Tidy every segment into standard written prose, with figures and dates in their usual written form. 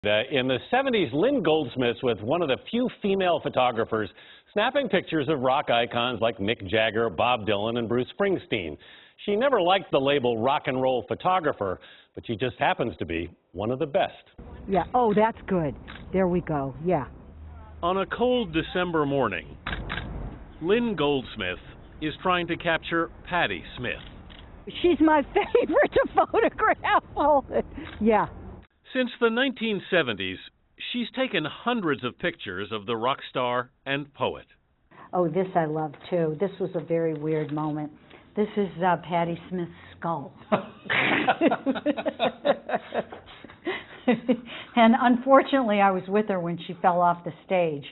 In the 70s, Lynn Goldsmith was one of the few female photographers snapping pictures of rock icons like Mick Jagger, Bob Dylan, and Bruce Springsteen. She never liked the label rock and roll photographer, but she just happens to be one of the best. Yeah, oh, that's good. There we go, yeah. On a cold December morning, Lynn Goldsmith is trying to capture Patti Smith. She's my favorite to photograph. Oh, yeah. Since the 1970s, she's taken hundreds of pictures of the rock star and poet. Oh, this I love too. This was a very weird moment. This is Patti Smith's skull. And unfortunately, I was with her when she fell off the stage,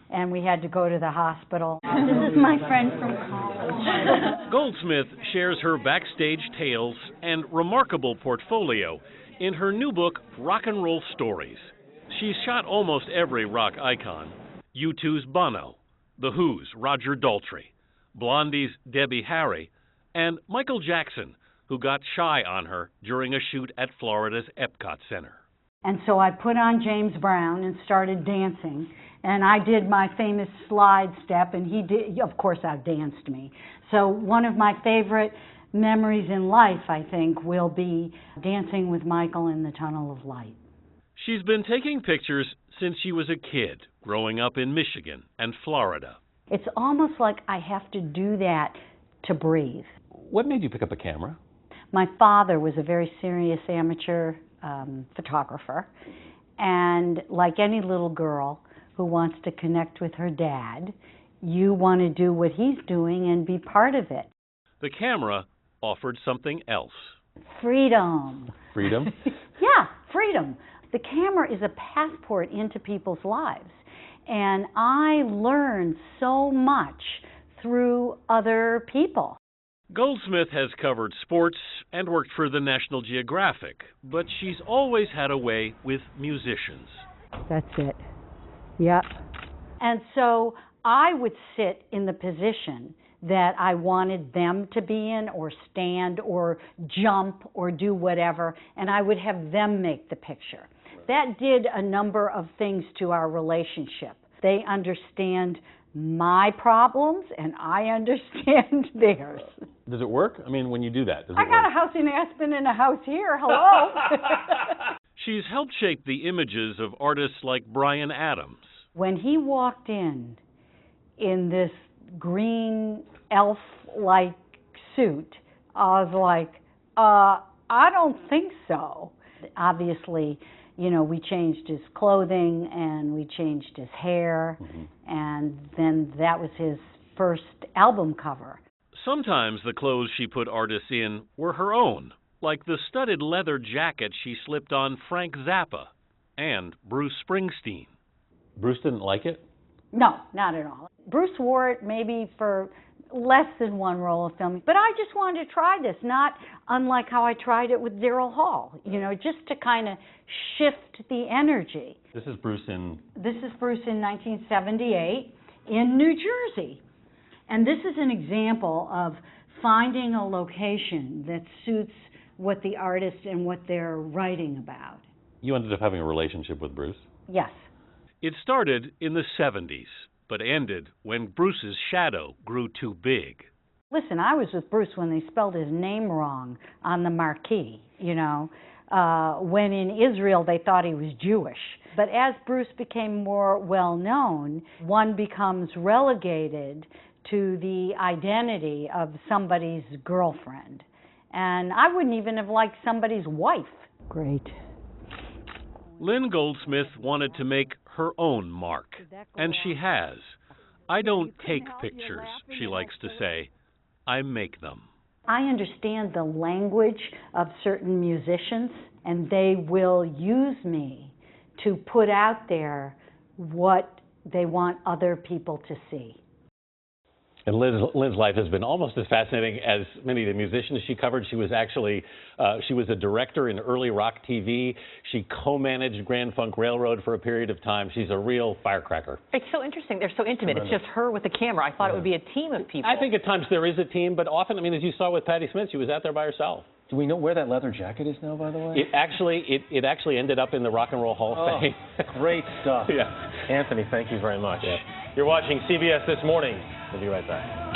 and we had to go to the hospital. This is my friend from college. Goldsmith shares her backstage tales and remarkable portfolio in her new book, Rock and Roll Stories. She's shot almost every rock icon. U2's Bono, The Who's Roger Daltrey, Blondie's Debbie Harry, and Michael Jackson, who got shy on her during a shoot at Florida's Epcot Center. And so I put on James Brown and started dancing, and I did my famous slide step, and he did, of course, outdanced me. So one of my favorite memories in life, I think, will be dancing with Michael in the Tunnel of Light. She's been taking pictures since she was a kid, growing up in Michigan and Florida. It's almost like I have to do that to breathe. What made you pick up a camera? My father was a very serious amateur photographer, and like any little girl who wants to connect with her dad, you want to do what he's doing and be part of it. The camera offered something else. Freedom. Freedom? Yeah, freedom. The camera is a passport into people's lives, and I learned so much through other people. Goldsmith has covered sports and worked for the National Geographic, but she's always had a way with musicians. That's it. Yep. And so I would sit in the position that I wanted them to be in, or stand, or jump, or do whatever, and I would have them make the picture. That did a number of things to our relationship. They understand my problems, and I understand theirs. Does it work? I mean, when you do that, does it I got work? a house in Aspen and a house here. Hello. She's helped shape the images of artists like Bryan Adams. When he walked in this green elf-like suit, I was like, I don't think so. Obviously, you know, we changed his clothing and we changed his hair, and then that was his first album cover. Sometimes the clothes she put artists in were her own, like the studded leather jacket she slipped on Frank Zappa and Bruce Springsteen. Bruce didn't like it? No, not at all. Bruce wore it maybe for less than one roll of filming, but I just wanted to try this, not unlike how I tried it with Daryl Hall, you know, just to kind of shift the energy. This is Bruce in 1978 in New Jersey. And this is an example of finding a location that suits what the artist and what they're writing about. You ended up having a relationship with Bruce? Yes. It started in the 70s, but ended when Bruce's shadow grew too big. Listen, I was with Bruce when they spelled his name wrong on the marquee, you know, when in Israel they thought he was Jewish. But as Bruce became more well-known, one becomes relegated to the identity of somebody's girlfriend. And I wouldn't even have liked somebody's wife. Great. Lynn Goldsmith wanted to make her own mark, and she has. I don't take pictures, she likes to say. I make them. I understand the language of certain musicians, and they will use me to put out there what they want other people to see. And Lynn's life has been almost as fascinating as many of the musicians she covered. She was actually, she was a director in early rock TV. She co-managed Grand Funk Railroad for a period of time. She's a real firecracker. It's so interesting. They're so intimate. It's just her with the camera. I thought it would be a team of people. I think at times there is a team, but often, I mean, as you saw with Patti Smith, she was out there by herself. Do we know where that leather jacket is now, by the way? It actually ended up in the Rock and Roll Hall of Fame. Great stuff. Yeah. Anthony, thank you very much. Yeah. You're watching CBS This Morning. We'll be right back.